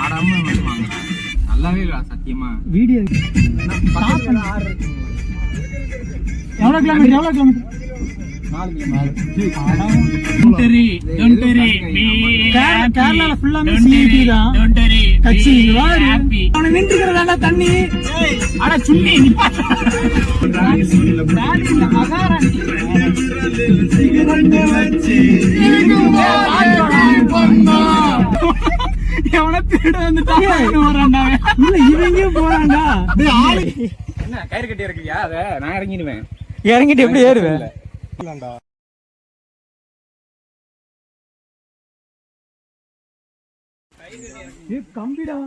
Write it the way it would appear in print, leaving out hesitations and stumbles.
ஆடாம நல்லாவே இல்ல சத்தியமா. வீடியோ எவ்வளவு கிலோமீட்டர்? 4 கேரளால ஃபுல்லாமே சிடி தான் கட்சி. அவனை நின்றுக்கிறதா தண்ணி. ஆனா சுண்ணி எவனை திருட வந்துட்டான்டா. இல்ல இவங்க போறான்டா. என்ன கயிறு கட்டி இருக்கியா? அத நான் இறங்கிடுவேன். இறங்கிட்டு எப்படி ஏறுவேன்? கம்பிடா